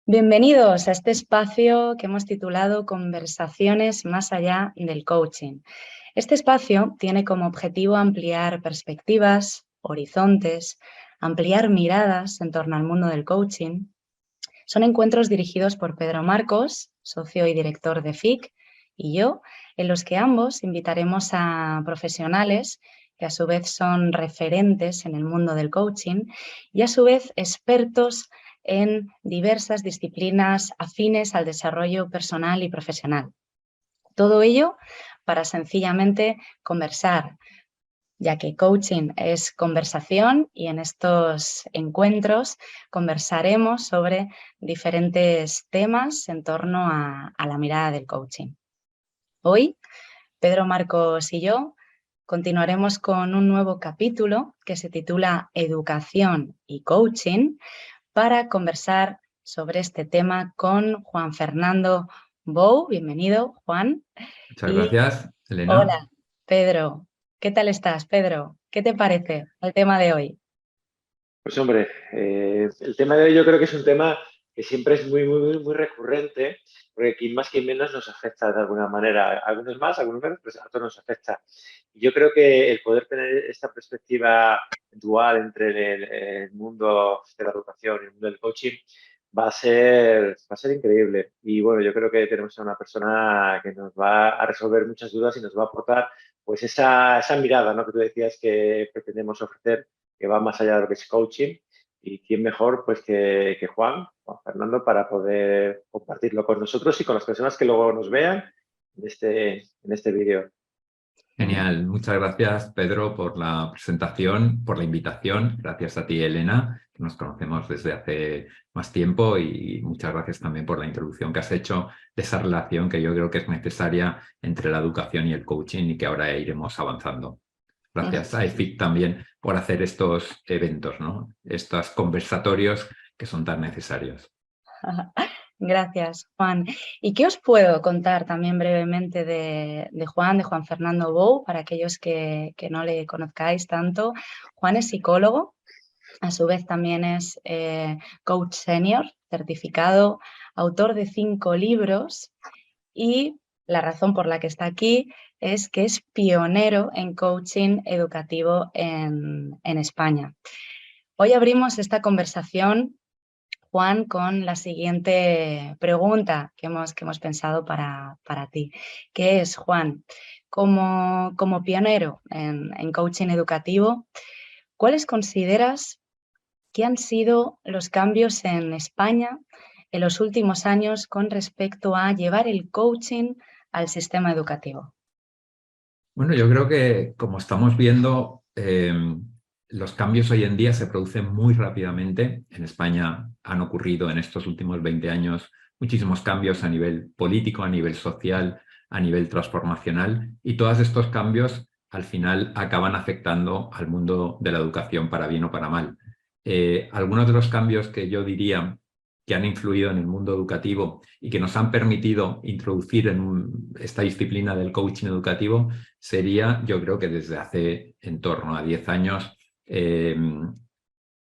Bienvenidos a este espacio que hemos titulado Conversaciones más allá del coaching. Este espacio tiene como objetivo ampliar perspectivas, horizontes, ampliar miradas en torno al mundo del coaching. Son encuentros dirigidos por Pedro Marcos, socio y director de FIC, y yo, en los que ambos invitaremos a profesionales que a su vez son referentes en el mundo del coaching y a su vez expertos en diversas disciplinas afines al desarrollo personal y profesional. Todo ello para sencillamente conversar, ya que coaching es conversación y en estos encuentros conversaremos sobre diferentes temas en torno a la mirada del coaching. Hoy, Pedro Marcos y yo continuaremos con un nuevo capítulo que se titula Educación y Coaching para conversar sobre este tema con Juan Fernando Bou. Bienvenido, Juan. Muchas Y gracias, Elena. hola, Pedro. ¿Qué tal estás, Pedro? ¿Qué te parece el tema de hoy? Pues hombre, el tema de hoy yo creo que es un tema que siempre es muy recurrente, porque quien más quien menos nos afecta de alguna manera. Algunos más, algunos menos, pero a todos nos afecta. Y yo creo que el poder tener esta perspectiva dual entre el mundo de la educación y el mundo del coaching va a ser increíble. Y bueno, yo creo que tenemos a una persona que nos va a resolver muchas dudas y nos va a aportar pues esa mirada, ¿no?, que tú decías que pretendemos ofrecer, que va más allá de lo que es coaching. Y quién mejor pues que Juan Fernando para poder compartirlo con nosotros y con las personas que luego nos vean en este vídeo. Genial. Muchas gracias, Pedro, por la presentación, por la invitación. Gracias a ti, Elena, que nos conocemos desde hace más tiempo, y muchas gracias también por la introducción que has hecho de esa relación que yo creo que es necesaria entre la educación y el coaching y que ahora iremos avanzando. Gracias a EFIC también por hacer estos eventos, ¿no? Estos conversatorios que son tan necesarios. Gracias, Juan. ¿Y qué os puedo contar también brevemente de Juan Fernando Bou, para aquellos que no le conozcáis tanto? Juan es psicólogo, a su vez también es coach senior, certificado, autor de 5 libros, y la razón por la que está aquí es que es pionero en coaching educativo en España. Hoy abrimos esta conversación, Juan, con la siguiente pregunta que hemos pensado para ti, que es, Juan, como pionero en coaching educativo, ¿cuáles consideras que han sido los cambios en España en los últimos años con respecto a llevar el coaching al sistema educativo? Bueno, yo creo que, como estamos viendo, los cambios hoy en día se producen muy rápidamente. En España han ocurrido en estos últimos 20 años muchísimos cambios a nivel político, a nivel social, a nivel transformacional, y todos estos cambios al final acaban afectando al mundo de la educación, para bien o para mal. Algunos de los cambios que yo diría que han influido en el mundo educativo y que nos han permitido introducir en esta disciplina del coaching educativo sería, yo creo que desde hace en torno a 10 años,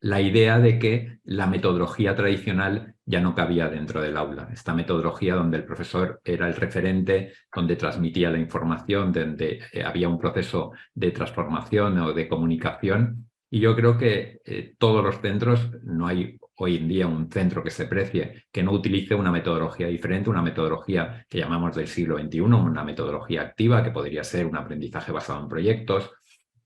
la idea de que la metodología tradicional ya no cabía dentro del aula. Esta metodología donde el profesor era el referente, donde transmitía la información, donde había un proceso de transformación o de comunicación. Y yo creo que todos los centros, no hay hoy en día un centro que se precie que no utilice una metodología diferente, una metodología que llamamos del siglo XXI, una metodología activa, que podría ser un aprendizaje basado en proyectos,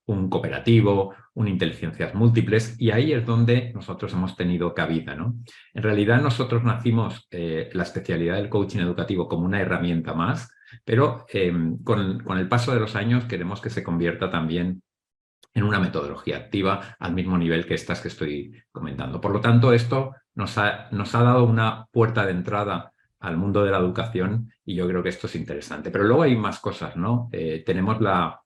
un cooperativo, un inteligencias múltiples, y ahí es donde nosotros hemos tenido cabida, ¿no? En realidad nosotros nacimos la especialidad del coaching educativo como una herramienta más, pero con el paso de los años queremos que se convierta también en una metodología activa al mismo nivel que estas que estoy comentando. Por lo tanto, esto nos ha dado una puerta de entrada al mundo de la educación, y yo creo que esto es interesante. Pero luego hay más cosas, ¿no? Tenemos la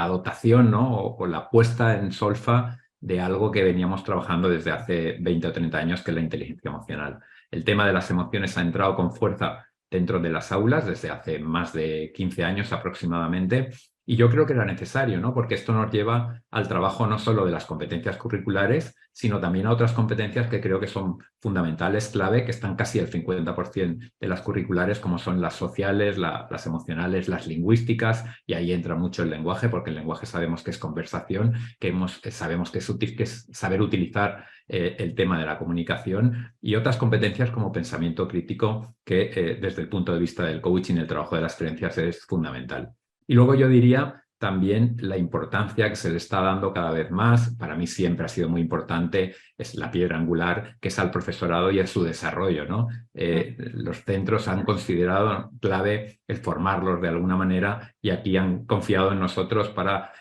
dotación, ¿no?, o la puesta en solfa de algo que veníamos trabajando desde hace 20 o 30 años, que es la inteligencia emocional. El tema de las emociones ha entrado con fuerza dentro de las aulas desde hace más de 15 años aproximadamente, Y yo creo que era necesario, ¿no? Porque esto nos lleva al trabajo no solo de las competencias curriculares, sino también a otras competencias que creo que son fundamentales, clave, que están casi al 50% de las curriculares, como son las sociales, las emocionales, las lingüísticas, y ahí entra mucho el lenguaje, porque el lenguaje sabemos que es conversación, sabemos que es saber utilizar el tema de la comunicación, y otras competencias como pensamiento crítico, que desde el punto de vista del coaching, el trabajo de las creencias es fundamental. Y luego yo diría también la importancia que se le está dando cada vez más, para mí siempre ha sido muy importante, es la piedra angular, que es al profesorado y a su desarrollo, ¿no? Los centros han considerado clave el formarlos de alguna manera y aquí han confiado en nosotros para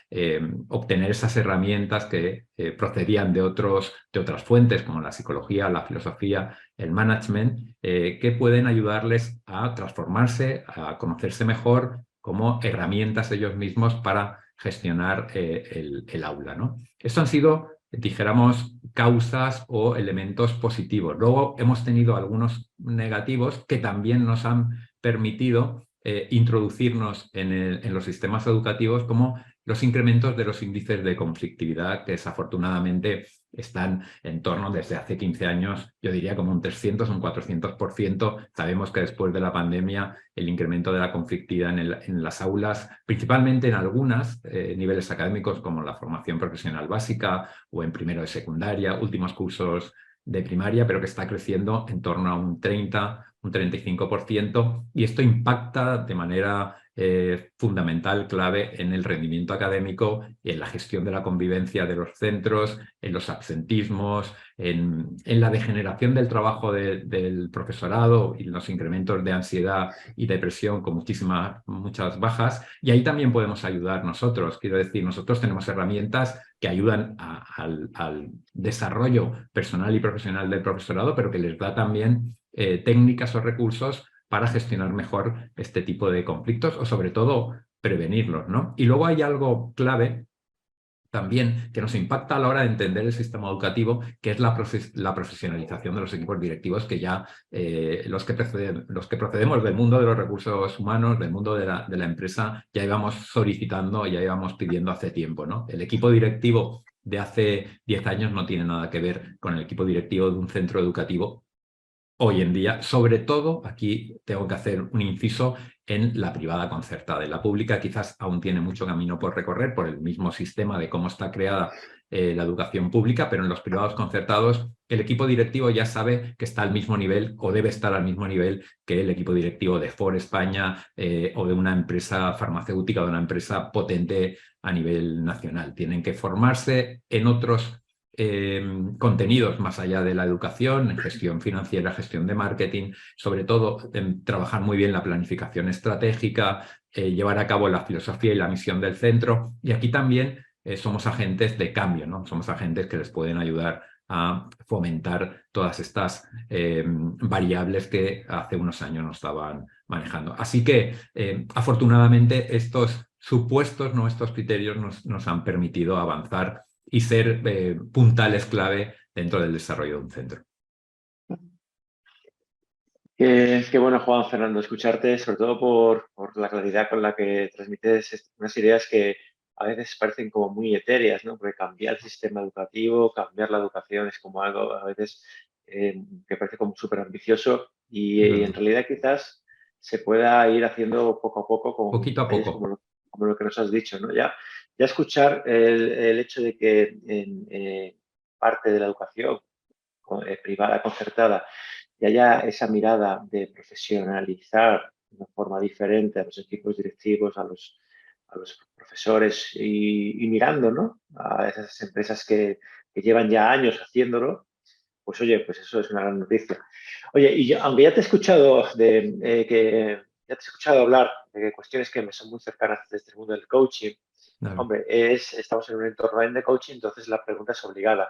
obtener esas herramientas que procedían de otras fuentes, como la psicología, la filosofía, el management, que pueden ayudarles a transformarse, a conocerse mejor, como herramientas ellos mismos para gestionar el aula, ¿no? Esto han sido, dijéramos, causas o elementos positivos. Luego hemos tenido algunos negativos que también nos han permitido introducirnos en los sistemas educativos, como los incrementos de los índices de conflictividad, que desafortunadamente están en torno, desde hace 15 años, yo diría como un 300 o un 400%. Sabemos que después de la pandemia el incremento de la conflictividad en las aulas, principalmente en algunos niveles académicos como la formación profesional básica o en primero de secundaria, últimos cursos de primaria, pero que está creciendo en torno a un 30, un 35%, y esto impacta de manera fundamental, clave, en el rendimiento académico y en la gestión de la convivencia de los centros, en los absentismos, en la degeneración del trabajo del profesorado y los incrementos de ansiedad y depresión con muchas bajas. Y ahí también podemos ayudar nosotros. Quiero decir, nosotros tenemos herramientas que ayudan al desarrollo personal y profesional del profesorado, pero que les da también técnicas o recursos para gestionar mejor este tipo de conflictos o, sobre todo, prevenirlos, ¿no? Y luego hay algo clave también que nos impacta a la hora de entender el sistema educativo, que es la profesionalización de los equipos directivos, que ya los que procedemos del mundo de los recursos humanos, del mundo de la empresa, ya íbamos solicitando, ya íbamos pidiendo hace tiempo, ¿no? El equipo directivo de hace 10 años no tiene nada que ver con el equipo directivo de un centro educativo hoy en día. Sobre todo, aquí tengo que hacer un inciso en la privada concertada. En la pública quizás aún tiene mucho camino por recorrer por el mismo sistema de cómo está creada la educación pública, pero en los privados concertados el equipo directivo ya sabe que está al mismo nivel o debe estar al mismo nivel que el equipo directivo de Ford España o de una empresa farmacéutica o de una empresa potente a nivel nacional. Tienen que formarse en otros contenidos más allá de la educación, en gestión financiera, gestión de marketing, sobre todo en trabajar muy bien la planificación estratégica, llevar a cabo la filosofía y la misión del centro. Y aquí también somos agentes de cambio, ¿no? Somos agentes que les pueden ayudar a fomentar todas estas variables que hace unos años no estaban manejando. Así que, afortunadamente, estos supuestos, ¿no? Estos criterios nos han permitido avanzar y ser puntales clave dentro del desarrollo de un centro. Qué bueno, Juan Fernando, escucharte, sobre todo por la claridad con la que transmites unas ideas que a veces parecen como muy etéreas, ¿no? Porque cambiar el sistema educativo, cambiar la educación es como algo a veces que parece como súper ambicioso y en realidad quizás se pueda ir haciendo poco a poco con Poquito a detalles poco. como lo que nos has dicho, ¿no? Ya escuchar el hecho de que en parte de la educación privada concertada y haya esa mirada de profesionalizar de una forma diferente a los equipos directivos, a los profesores y mirando, ¿no? A esas empresas que llevan ya años haciéndolo, pues oye, pues eso es una gran noticia. Oye, y yo, aunque ya te he escuchado hablar de cuestiones que me son muy cercanas desde el mundo del coaching, Claro. hombre, estamos en un entorno de coaching, entonces la pregunta es obligada.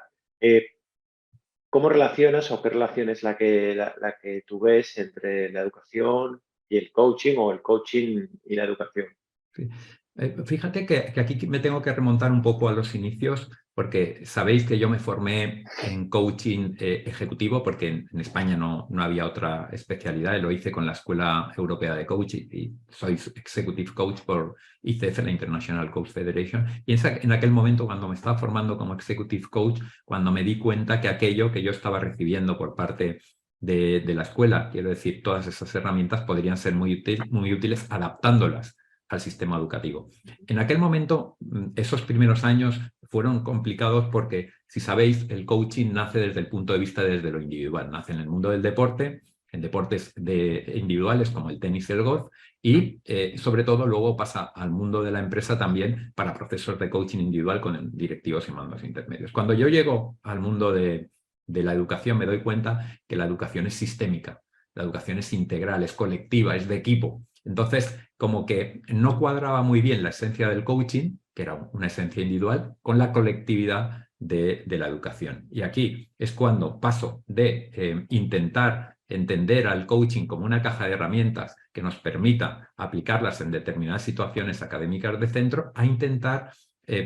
¿Cómo relacionas o qué relación es la que tú ves entre la educación y el coaching o el coaching y la educación? Sí. Fíjate que aquí me tengo que remontar un poco a los inicios, porque sabéis que yo me formé en coaching ejecutivo, porque en España no había otra especialidad, lo hice con la Escuela Europea de Coaching y soy Executive Coach por ICF, la International Coach Federation, y en aquel momento, cuando me estaba formando como Executive Coach, cuando me di cuenta que aquello que yo estaba recibiendo por parte de la escuela, quiero decir, todas esas herramientas podrían ser muy útiles adaptándolas al sistema educativo. En aquel momento, esos primeros años fueron complicados porque, si sabéis, el coaching nace desde el punto de vista desde lo individual. Nace en el mundo del deporte, en deportes individuales como el tenis y el golf, y sobre todo luego pasa al mundo de la empresa también para procesos de coaching individual con directivos y mandos intermedios. Cuando yo llego al mundo de la educación, me doy cuenta que la educación es sistémica, la educación es integral, es colectiva, es de equipo. Entonces, como que no cuadraba muy bien la esencia del coaching, que era una esencia individual, con la colectividad de la educación. Y aquí es cuando paso de intentar entender al coaching como una caja de herramientas que nos permita aplicarlas en determinadas situaciones académicas de centro, a intentar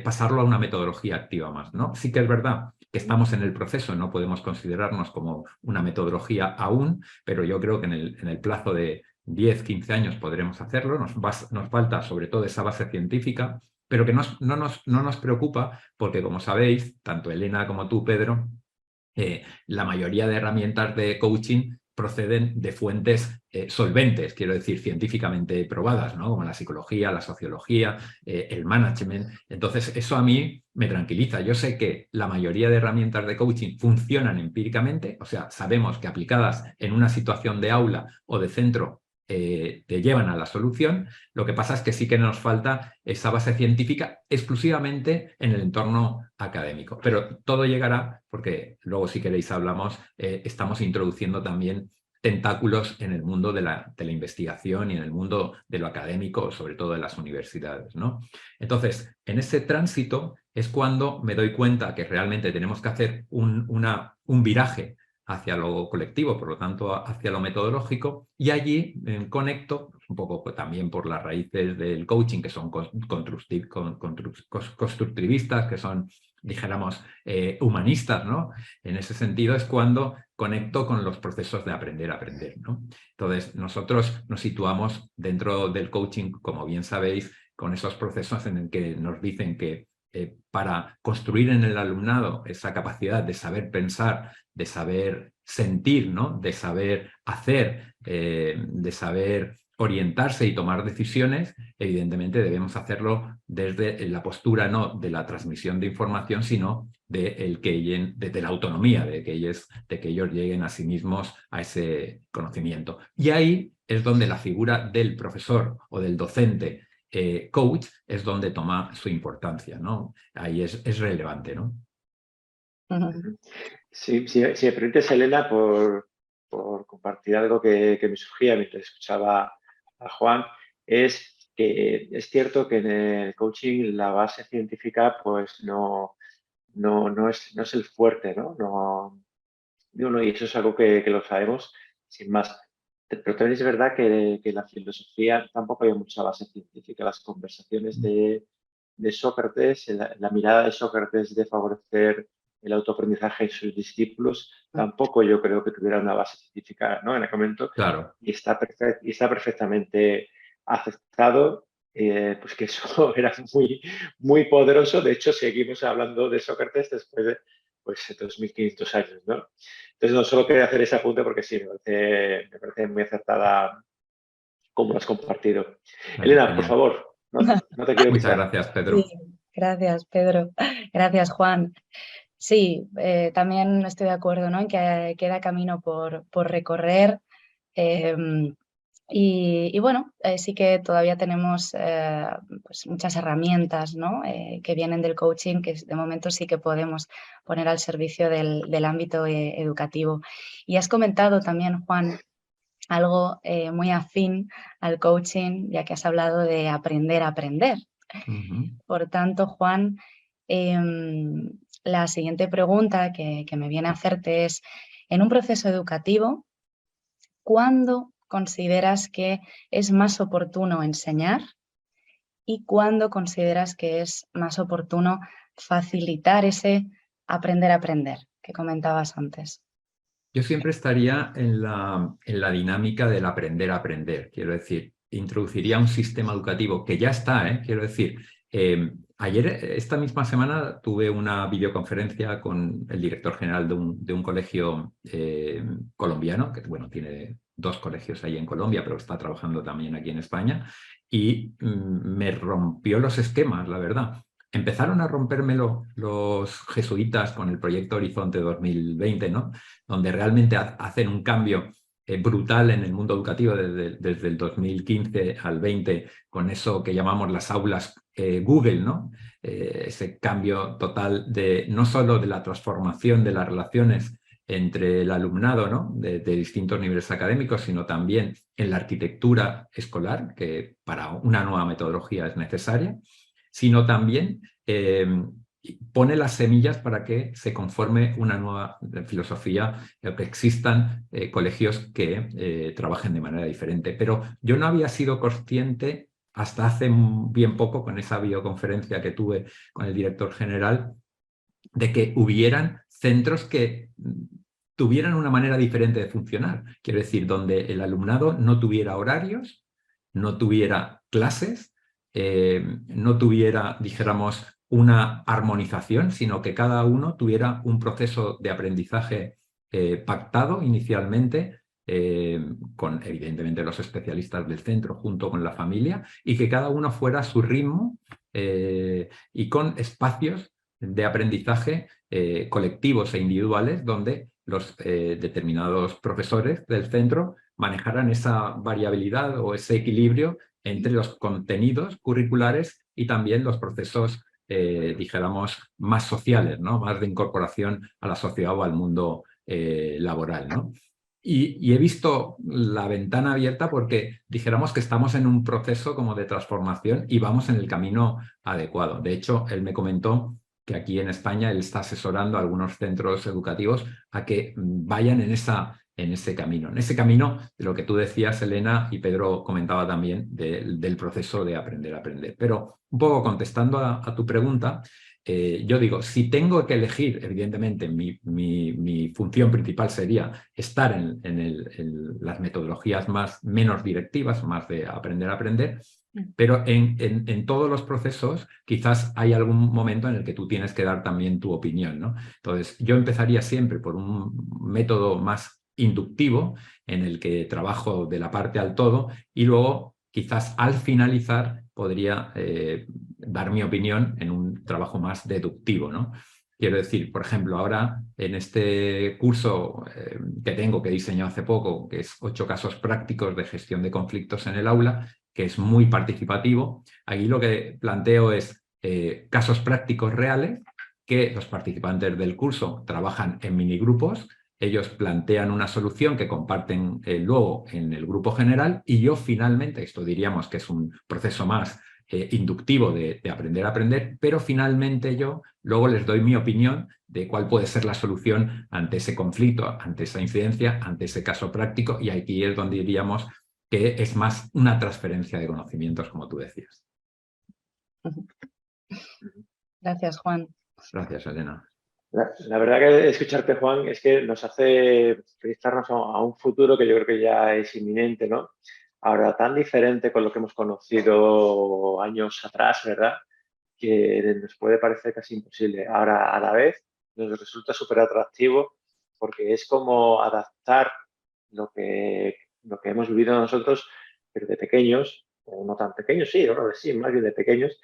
pasarlo a una metodología activa más, ¿no? Sí que es verdad que estamos en el proceso, no podemos considerarnos como una metodología aún, pero yo creo que en el plazo de 10, 15 años podremos hacerlo, nos falta sobre todo esa base científica, pero que no nos preocupa porque, como sabéis, tanto Elena como tú, Pedro, la mayoría de herramientas de coaching proceden de fuentes solventes, quiero decir, científicamente probadas, ¿no? Como la psicología, la sociología, el management. Entonces, eso a mí me tranquiliza. Yo sé que la mayoría de herramientas de coaching funcionan empíricamente, o sea, sabemos que aplicadas en una situación de aula o de centro te llevan a la solución. Lo que pasa es que sí que nos falta esa base científica exclusivamente en el entorno académico. Pero todo llegará porque luego, si queréis, hablamos, estamos introduciendo también tentáculos en el mundo de la investigación y en el mundo de lo académico, sobre todo de las universidades, ¿no? Entonces, en ese tránsito es cuando me doy cuenta que realmente tenemos que hacer un viraje hacia lo colectivo, por lo tanto hacia lo metodológico, y allí conecto un poco también por las raíces del coaching, que son constructivistas, que son, dijéramos, humanistas, ¿no? En ese sentido es cuando conecto con los procesos de aprender a aprender, ¿no? Entonces, nosotros nos situamos dentro del coaching, como bien sabéis, con esos procesos en el que nos dicen que para construir en el alumnado esa capacidad de saber pensar, de saber sentir, ¿no? De saber hacer, de saber orientarse y tomar decisiones, evidentemente debemos hacerlo desde la postura no de la transmisión de información, sino de la autonomía, de que ellos lleguen a sí mismos a ese conocimiento. Y ahí es donde la figura del profesor o del docente coach es donde toma su importancia, ¿no? Ahí es relevante, ¿no? Sí, si me permites, Elena, por compartir algo que me surgía mientras escuchaba a Juan, es que es cierto que en el coaching la base científica pues no es el fuerte, ¿no? Y eso es algo que lo sabemos sin más. Pero también es verdad que la filosofía tampoco hay mucha base científica. Las conversaciones de Sócrates, la mirada de Sócrates de favorecer el autoaprendizaje en sus discípulos, tampoco yo creo que tuviera una base científica, ¿no? En aquel momento. Claro. Y está perfectamente aceptado, pues que eso era muy, muy poderoso. De hecho, seguimos hablando de Sócrates después de 2.500 años, ¿no? Entonces, no solo quería hacer ese apunte porque sí, me parece muy acertada como lo has compartido. Elena, por favor, no te quiero Muchas quitar. gracias, Pedro. Sí, gracias, Pedro. Gracias, Juan. Sí, también estoy de acuerdo, ¿no? En que queda camino por recorrer. Y bueno, sí que todavía tenemos pues muchas herramientas, ¿no? Que vienen del coaching, que de momento sí que podemos poner al servicio del ámbito educativo. Y has comentado también, Juan, algo muy afín al coaching, ya que has hablado de aprender a aprender. Por tanto, Juan, la siguiente pregunta que me viene a hacerte es, en un proceso educativo, ¿cuándo consideras que es más oportuno enseñar y cuándo consideras que es más oportuno facilitar ese aprender a aprender que comentabas antes? Yo siempre estaría en la dinámica del aprender a aprender. Quiero decir, introduciría un sistema educativo que ya está, quiero decir, ayer, esta misma semana, tuve una videoconferencia con el director general de un colegio colombiano, que bueno, tiene 2 colegios ahí en Colombia, pero está trabajando también aquí en España, y me rompió los esquemas, la verdad. Empezaron a rompérmelo los jesuitas con el proyecto Horizonte 2020, ¿no? Donde realmente hacen un cambio brutal en el mundo educativo desde el 2015 al 20, con eso que llamamos las aulas Google, ¿no? Ese cambio total no solo de la transformación de las relaciones entre el alumnado, ¿no? de distintos niveles académicos, sino también en la arquitectura escolar, que para una nueva metodología es necesaria, sino también pone las semillas para que se conforme una nueva filosofía, que existan colegios que trabajen de manera diferente. Pero yo no había sido consciente hasta hace bien poco, con esa videoconferencia que tuve con el director general, de que hubieran centros que tuvieran una manera diferente de funcionar. Quiero decir, donde el alumnado no tuviera horarios, no tuviera clases, no tuviera, dijéramos, una armonización, sino que cada uno tuviera un proceso de aprendizaje pactado inicialmente, con evidentemente los especialistas del centro junto con la familia, y que cada uno fuera a su ritmo y con espacios de aprendizaje colectivos e individuales donde los determinados profesores del centro manejaran esa variabilidad o ese equilibrio entre los contenidos curriculares y también los procesos, dijéramos, más sociales, ¿no? Más de incorporación a la sociedad o al mundo laboral, ¿no? Y he visto la ventana abierta porque dijéramos que estamos en un proceso como de transformación y vamos en el camino adecuado. De hecho, él me comentó que aquí en España él está asesorando a algunos centros educativos a que vayan en ese camino. En ese camino de lo que tú decías, Elena, y Pedro comentaba también del proceso de aprender a aprender. Pero un poco contestando a tu pregunta, yo digo, si tengo que elegir, evidentemente mi función principal sería estar en las metodologías menos directivas, más de aprender a aprender, pero en todos los procesos quizás hay algún momento en el que tú tienes que dar también tu opinión, ¿no? Entonces, yo empezaría siempre por un método más inductivo, en el que trabajo de la parte al todo, y luego quizás al finalizar podría dar mi opinión en un trabajo más deductivo, ¿no? Quiero decir, por ejemplo, ahora en este curso que tengo, que he diseñado hace poco, que es 8 casos prácticos de gestión de conflictos en el aula, que es muy participativo, aquí lo que planteo es casos prácticos reales que los participantes del curso trabajan en minigrupos. Ellos plantean una solución que comparten luego en el grupo general, y yo finalmente, esto diríamos que es un proceso más inductivo de aprender a aprender, pero finalmente yo luego les doy mi opinión de cuál puede ser la solución ante ese conflicto, ante esa incidencia, ante ese caso práctico, y aquí es donde diríamos que es más una transferencia de conocimientos, como tú decías. Gracias, Juan. Gracias, Elena. La verdad que escucharte, Juan, es que nos hace proyectarnos a un futuro que yo creo que ya es inminente, ¿no? Ahora, tan diferente con lo que hemos conocido años atrás, ¿verdad? Que nos puede parecer casi imposible. Ahora, a la vez, nos resulta súper atractivo porque es como adaptar lo que hemos vivido nosotros, pero de pequeños, o no tan pequeños, sí, o sí, más bien de pequeños,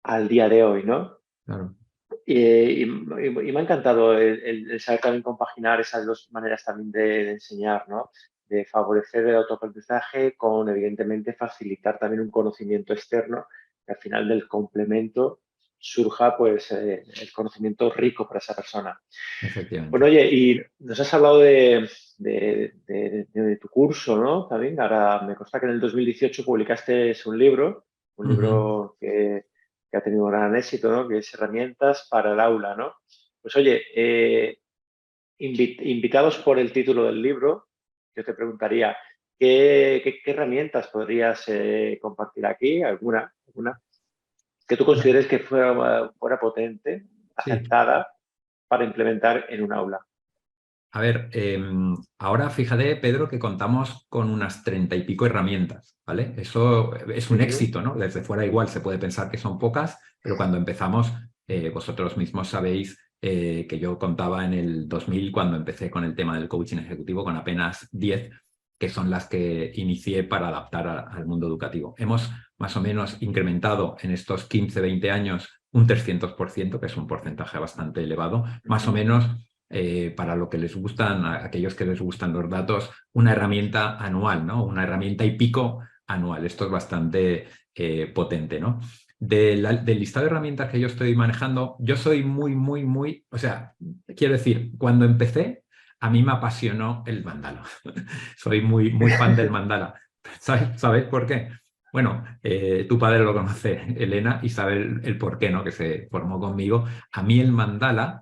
al día de hoy, ¿no? Claro. Y me ha encantado el saber también compaginar esas 2 maneras también de enseñar, ¿no? De favorecer el autoaprendizaje con, evidentemente, facilitar también un conocimiento externo, que al final del complemento surja pues el conocimiento rico para esa persona. Efectivamente. Bueno, oye, y nos has hablado de tu curso, ¿no? También, ahora me consta que en el 2018 publicaste un libro que ha tenido un gran éxito, ¿no? Que es Herramientas para el aula, ¿no? Pues oye, invitados por el título del libro, yo te preguntaría, ¿qué herramientas podrías compartir aquí? ¿Alguna que tú consideres que fuera potente, Sí. aceptada para implementar en un aula? A ver, ahora fíjate, Pedro, que contamos con unas 30 y pico herramientas, ¿vale? Eso es un éxito, ¿no? Desde fuera igual se puede pensar que son pocas, pero cuando empezamos, vosotros mismos sabéis que yo contaba en el 2000, cuando empecé con el tema del coaching ejecutivo, con apenas 10, que son las que inicié para adaptar al mundo educativo. Hemos más o menos incrementado en estos 15, 20 años un 300%, que es un porcentaje bastante elevado, más o menos. Para lo que les gustan, a aquellos que les gustan los datos, una herramienta anual, ¿no? Una herramienta y pico anual. Esto es bastante potente, ¿no? Del listado de herramientas que yo estoy manejando, yo soy muy, o sea, quiero decir, cuando empecé, a mí me apasionó el mandala. Soy muy fan del mandala. ¿Sabéis por qué? Bueno, tu padre lo conoce, Elena, y sabe el por qué, ¿no? Que se formó conmigo. A mí el mandala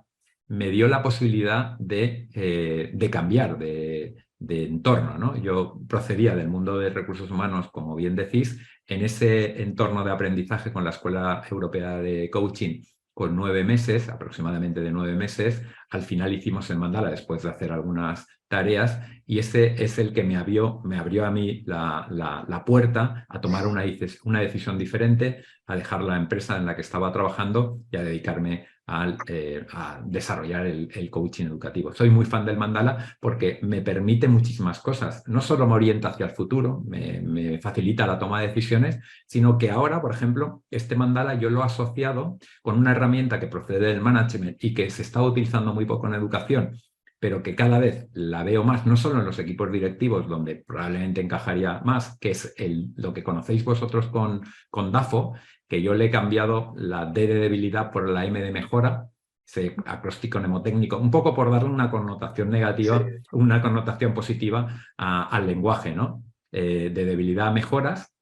me dio la posibilidad de cambiar de entorno, ¿no? Yo procedía del mundo de recursos humanos, como bien decís, en ese entorno de aprendizaje con la Escuela Europea de Coaching, con 9 meses, aproximadamente de 9 meses. Al final hicimos el mandala después de hacer algunas tareas y ese es el que me abrió a mí la puerta a tomar una decisión diferente, a dejar la empresa en la que estaba trabajando y a dedicarme a desarrollar el coaching educativo. Soy muy fan del mandala porque me permite muchísimas cosas. No solo me orienta hacia el futuro, me facilita la toma de decisiones, sino que ahora, por ejemplo, este mandala yo lo he asociado con una herramienta que procede del management y que se está utilizando muy poco en educación, pero que cada vez la veo más, no solo en los equipos directivos, donde probablemente encajaría más, que es lo que conocéis vosotros con DAFO, que yo le he cambiado la D de debilidad por la M de mejora, ese acróstico mnemotécnico, un poco por darle una connotación negativa, Sí. una connotación positiva al lenguaje, ¿no? De debilidad a mejoras.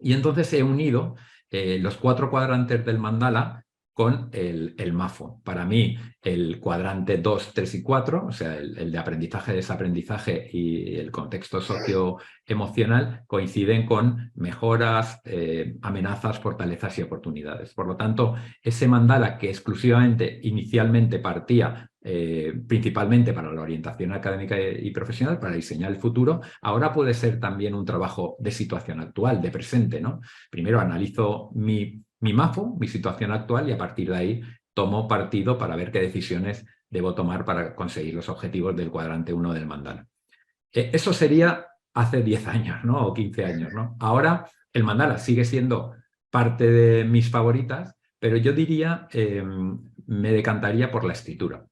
Y entonces he unido los 4 cuadrantes del mandala con el MAFO. Para mí, el cuadrante 2, 3 y 4, o sea, el de aprendizaje, desaprendizaje y el contexto socioemocional, coinciden con mejoras, amenazas, fortalezas y oportunidades. Por lo tanto, ese mandala que exclusivamente, inicialmente partía principalmente para la orientación académica y profesional, para diseñar el futuro, ahora puede ser también un trabajo de situación actual, de presente, ¿no? Primero analizo mi MAFO, mi situación actual, y a partir de ahí tomo partido para ver qué decisiones debo tomar para conseguir los objetivos del cuadrante 1 del mandala. Eso sería hace 10 años, ¿no? O 15 años, ¿no? Ahora el mandala sigue siendo parte de mis favoritas, pero yo diría, me decantaría por la escritura.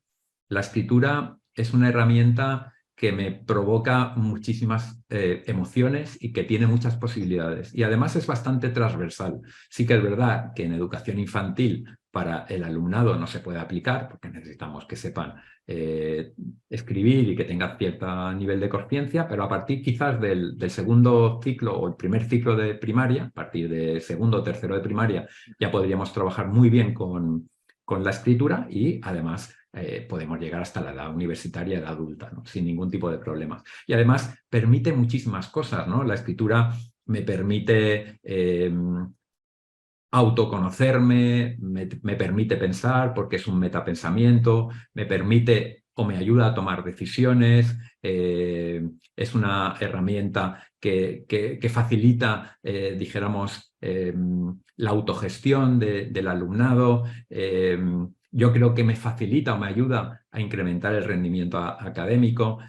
La escritura es una herramienta que me provoca muchísimas emociones y que tiene muchas posibilidades. Y además es bastante transversal. Sí que es verdad que en educación infantil para el alumnado no se puede aplicar, porque necesitamos que sepan escribir y que tengan cierto nivel de conciencia, pero a partir quizás del segundo ciclo o el primer ciclo de primaria, a partir de segundo o tercero de primaria, ya podríamos trabajar muy bien con la escritura y además podemos llegar hasta la edad universitaria, edad adulta, ¿no? Sin ningún tipo de problemas. Y además permite muchísimas cosas, ¿no? La escritura me permite autoconocerme, me permite pensar porque es un metapensamiento, me permite o me ayuda a tomar decisiones, es una herramienta que facilita, dijéramos, la autogestión del alumnado. Yo creo que me facilita o me ayuda a incrementar el rendimiento académico.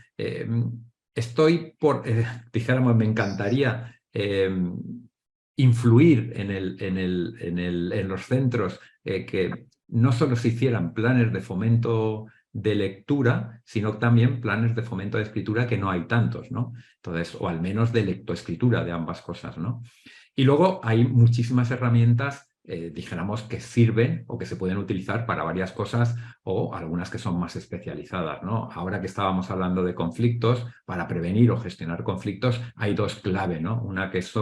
Dijéramos, me encantaría influir en los centros, que no solo se hicieran planes de fomento de lectura, sino también planes de fomento de escritura, que no hay tantos, ¿no? Entonces, o al menos de lectoescritura, de ambas cosas, ¿no? Y luego hay muchísimas herramientas, dijéramos, que sirven o que se pueden utilizar para varias cosas, o algunas que son más especializadas, ¿no? Ahora que estábamos hablando de conflictos, para prevenir o gestionar conflictos hay 2 clave, ¿no? Una que es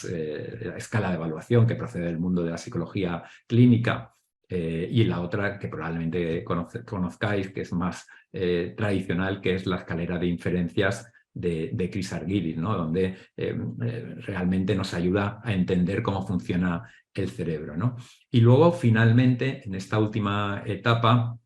la escala de evaluación, que procede del mundo de la psicología clínica, y la otra que probablemente conozcáis, que es más tradicional, que es la escalera de inferencias de Chris Argyris, ¿no? Donde realmente nos ayuda a entender cómo funciona el cerebro, ¿no? Y luego, finalmente, en esta última etapa,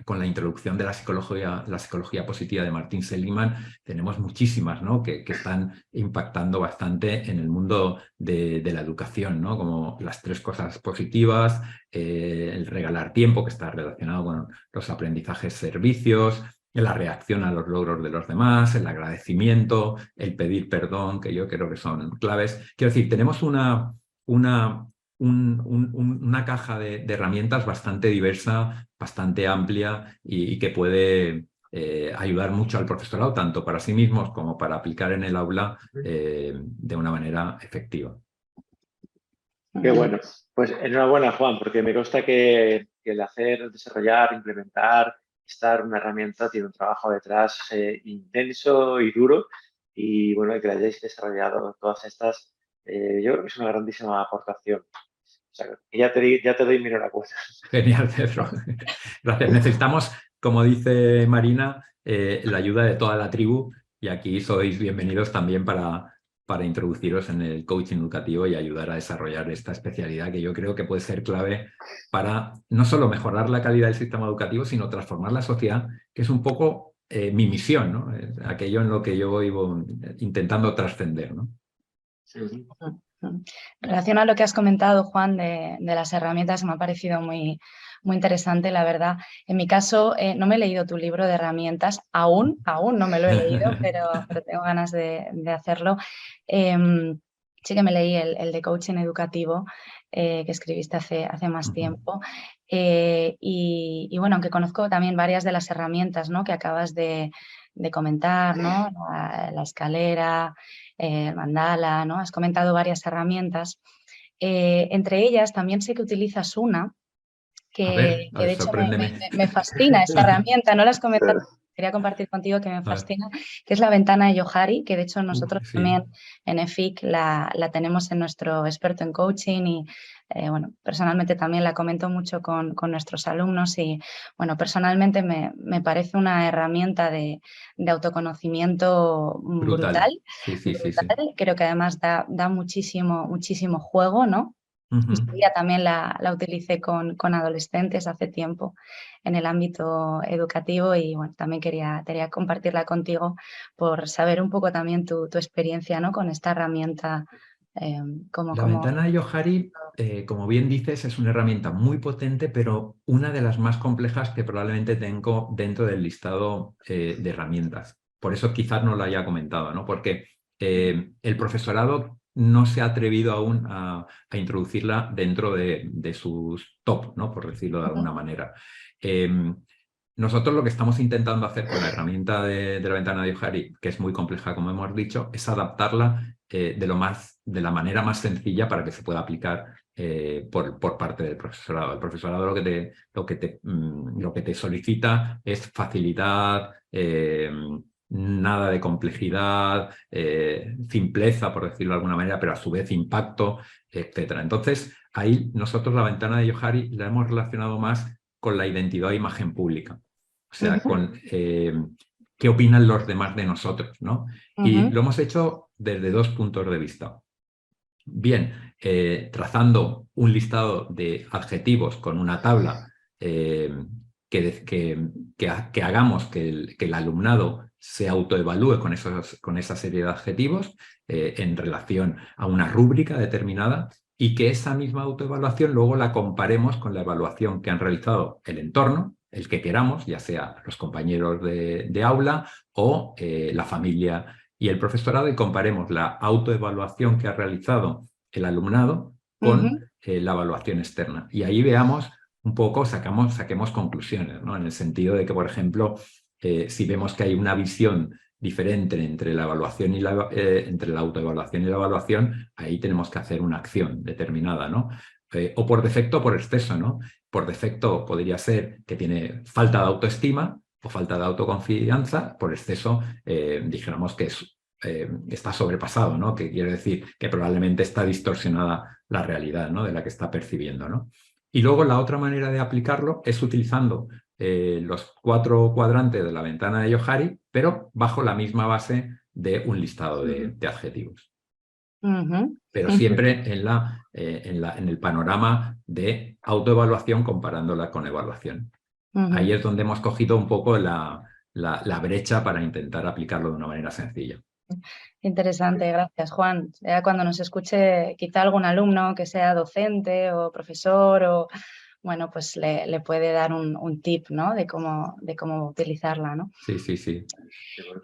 con la introducción de la psicología positiva de Martin Seligman, tenemos muchísimas, ¿no? que están impactando bastante en el mundo de la educación, ¿no? Como las 3 cosas positivas, el regalar tiempo, que está relacionado con los aprendizajes servicios, la reacción a los logros de los demás, el agradecimiento, el pedir perdón, que yo creo que son claves. Quiero decir, tenemos una caja de herramientas bastante diversa, bastante amplia y que puede ayudar mucho al profesorado, tanto para sí mismos como para aplicar en el aula de una manera efectiva. Qué bueno. Pues enhorabuena, Juan, porque me consta que el hacer, desarrollar, implementar, estar una herramienta tiene un trabajo detrás intenso y duro. Y bueno, que la hayáis desarrollado todas estas, yo creo que es una grandísima aportación. O sea, ya te doy mi enhorabuena. Genial, Pedro. Gracias. Necesitamos, como dice Marina, la ayuda de toda la tribu y aquí sois bienvenidos también para introduciros en el coaching educativo y ayudar a desarrollar esta especialidad que yo creo que puede ser clave para no solo mejorar la calidad del sistema educativo, sino transformar la sociedad, que es un poco mi misión, ¿no? Aquello en lo que yo voy intentando trascender, ¿no? Sí. En relación a lo que has comentado, Juan, de las herramientas, me ha parecido muy interesante, la verdad. En mi caso, no me he leído tu libro de herramientas, aún no me lo he leído, pero tengo ganas de hacerlo. Sí que me leí el de coaching educativo que escribiste hace más tiempo. Y bueno, aunque conozco también varias de las herramientas, ¿no?, que acabas de comentar, ¿no? La escalera, el mandala, ¿no? Has comentado varias herramientas. Entre ellas también sé que utilizas una que de hecho me fascina esa herramienta, no la has comentado, quería compartir contigo que me fascina, que es la ventana de Johari, que de hecho nosotros también en EFIC la tenemos en nuestro experto en coaching y bueno, personalmente también la comento mucho con nuestros alumnos y bueno, personalmente me parece una herramienta de autoconocimiento brutal. Sí. Creo que además da muchísimo juego, ¿no? Ya también la utilicé con adolescentes hace tiempo en el ámbito educativo y bueno, también quería compartirla contigo por saber un poco también tu experiencia, ¿no?, con esta herramienta. La ventana de Johari, como bien dices, es una herramienta muy potente, pero una de las más complejas que probablemente tengo dentro del listado de herramientas. Por eso quizás no lo haya comentado, ¿no? Porque el profesorado no se ha atrevido aún a introducirla dentro de sus top, ¿no?, por decirlo de alguna manera. Nosotros lo que estamos intentando hacer con la herramienta de la ventana de Johari, que es muy compleja, como hemos dicho, es adaptarla de la manera más sencilla para que se pueda aplicar por parte del profesorado. El profesorado lo que te solicita es facilidad, nada de complejidad, simpleza, por decirlo de alguna manera, pero a su vez impacto, etc. Entonces, ahí nosotros la ventana de Johari la hemos relacionado más con la identidad e imagen pública. O sea, con qué opinan los demás de nosotros, ¿no? Y lo hemos hecho desde 2 puntos de vista. Bien, trazando un listado de adjetivos con una tabla que hagamos que el alumnado se autoevalúe con esa serie de adjetivos en relación a una rúbrica determinada y que esa misma autoevaluación luego la comparemos con la evaluación que han realizado el entorno, el que queramos, ya sea los compañeros de aula o la familia y el profesorado, y comparemos la autoevaluación que ha realizado el alumnado con la evaluación externa. Y ahí veamos un poco, saquemos conclusiones, ¿no? En el sentido de que, por ejemplo, si vemos que hay una visión diferente entre la evaluación y entre la autoevaluación y la evaluación, ahí tenemos que hacer una acción determinada, ¿no? O por defecto o por exceso, ¿no? Por defecto podría ser que tiene falta de autoestima o falta de autoconfianza. Por exceso, dijéramos que está sobrepasado, ¿no? Que quiere decir que probablemente está distorsionada la realidad, ¿no?, de la que está percibiendo, ¿no? Y luego la otra manera de aplicarlo es utilizando los 4 cuadrantes de la ventana de Johari, pero bajo la misma base de un listado de adjetivos. Ujú. Pero siempre en el panorama de autoevaluación comparándola con evaluación. Ahí es donde hemos cogido un poco la brecha para intentar aplicarlo de una manera sencilla. Interesante, gracias, Juan. Ya cuando nos escuche quizá algún alumno que sea docente o profesor, o bueno, pues le puede dar un tip, ¿no? de cómo utilizarla, ¿no? Sí, sí, sí.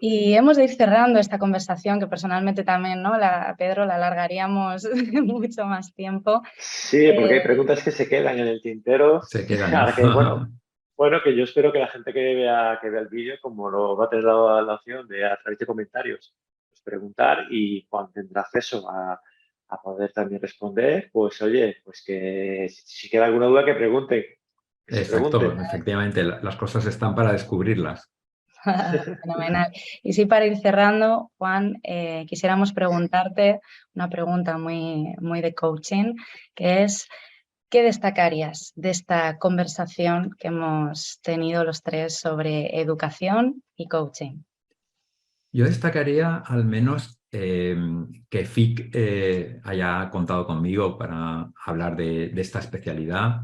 Y hemos de ir cerrando esta conversación, que personalmente también, ¿no? Pedro, la alargaríamos mucho más tiempo. Sí, porque hay preguntas que se quedan en el tintero. Se quedan, ¿no? Que, bueno, que yo espero que la gente que vea el vídeo, como lo va a tener la opción de a través de comentarios, pues preguntar, y Juan tendrá acceso a poder también responder, pues oye, pues que si queda alguna duda que pregunten. Que se Exacto, pregunten. efectivamente, las cosas están para descubrirlas. Fenomenal. Y sí, para ir cerrando, Juan, quisiéramos preguntarte una pregunta muy, muy de coaching, que es: ¿qué destacarías de esta conversación que hemos tenido los tres sobre educación y coaching? Yo destacaría al menos que FIC haya contado conmigo para hablar de esta especialidad.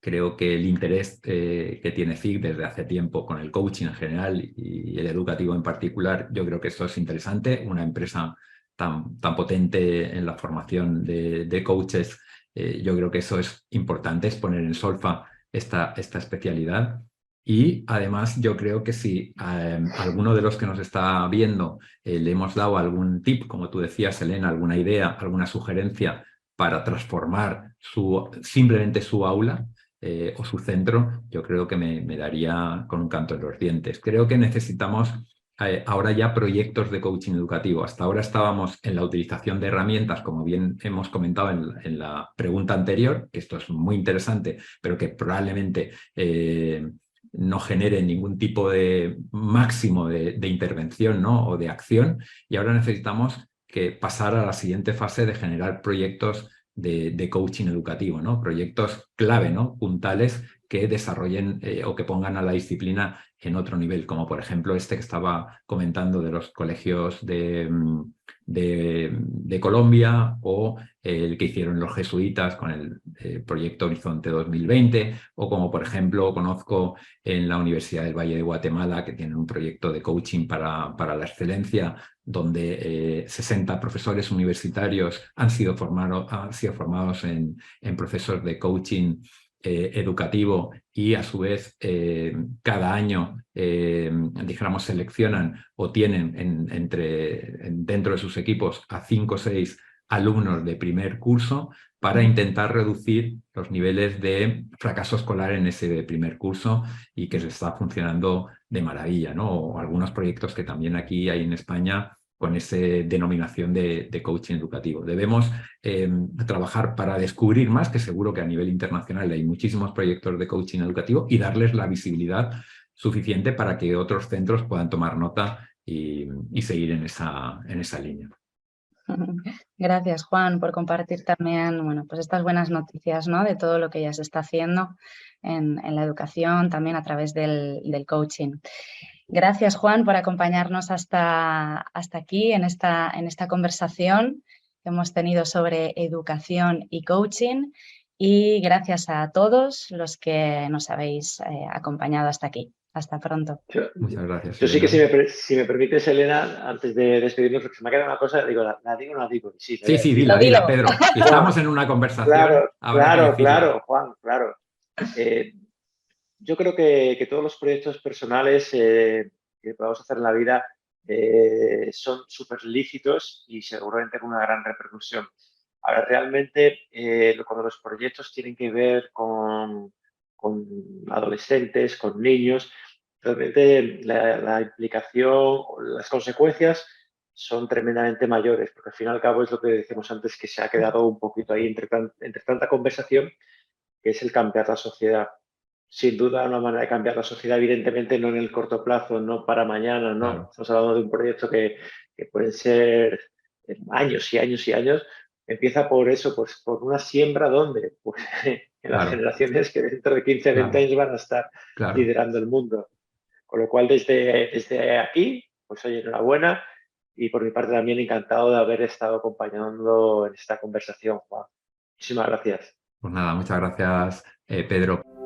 Creo que el interés que tiene FIC desde hace tiempo con el coaching en general y el educativo en particular, yo creo que esto es interesante. Una empresa tan potente en la formación de coaches, yo creo que eso es importante, es poner en solfa esta especialidad. Y además yo creo que si a alguno de los que nos está viendo le hemos dado algún tip, como tú decías, Elena, alguna idea, alguna sugerencia para transformar simplemente su aula o su centro, yo creo que me daría con un canto en los dientes. Creo que necesitamos ahora ya proyectos de coaching educativo. Hasta ahora estábamos en la utilización de herramientas, como bien hemos comentado en la pregunta anterior, que esto es muy interesante, pero que probablemente no genere ningún tipo de máximo de intervención, ¿no? o de acción, y ahora necesitamos pasar a la siguiente fase de generar proyectos de coaching educativo, ¿no? Proyectos clave, ¿no? Puntales que desarrollen o que pongan a la disciplina en otro nivel, como por ejemplo este que estaba comentando de los colegios de Colombia, o el que hicieron los jesuitas con el proyecto Horizonte 2020, o como por ejemplo conozco en la Universidad del Valle de Guatemala, que tienen un proyecto de coaching para la excelencia, donde 60 profesores universitarios han sido formados en procesos de coaching educativo, y a su vez cada año dijéramos seleccionan o tienen dentro de sus equipos a 5 o 6 alumnos de primer curso para intentar reducir los niveles de fracaso escolar en ese primer curso, y que se está funcionando de maravilla, ¿no? O algunos proyectos que también aquí hay en España con esa denominación de coaching educativo. Debemos trabajar para descubrir más, que seguro que a nivel internacional hay muchísimos proyectos de coaching educativo, y darles la visibilidad suficiente para que otros centros puedan tomar nota y seguir en esa línea. Gracias, Juan, por compartir también, bueno, pues estas buenas noticias, ¿no? de todo lo que ya se está haciendo en la educación, también a través del coaching. Gracias, Juan, por acompañarnos hasta aquí en esta conversación que hemos tenido sobre educación y coaching, y gracias a todos los que nos habéis acompañado hasta aquí. Hasta pronto. Muchas gracias, Yo sí que, Elena. si me permites, Elena, antes de despedirnos, porque se me ha quedado una cosa, digo, ¿la digo o no la digo? Sí, Sí, dila. dila, Pedro. Si estamos en una conversación, habrá que decirla. Claro, Juan, claro. Yo creo que todos los proyectos personales que podamos hacer en la vida son súper lícitos y seguramente con una gran repercusión. Ahora, realmente, cuando los proyectos tienen que ver con adolescentes, con niños, realmente la implicación, las consecuencias son tremendamente mayores, porque al fin y al cabo es lo que decíamos antes, que se ha quedado un poquito ahí entre tanta conversación, que es el cambiar la sociedad. Sin duda, una manera de cambiar la sociedad, evidentemente no en el corto plazo, no para mañana, no. Claro. Estamos hablando de un proyecto que pueden ser años y años y años. Empieza por eso, pues por una siembra, ¿dónde? Pues en las generaciones que dentro de 15 o 20 años van a estar liderando el mundo. Con lo cual, desde aquí, pues oye, enhorabuena, Y por mi parte también encantado de haber estado acompañando en esta conversación, Juan. Muchísimas gracias. Pues nada, muchas gracias, Pedro.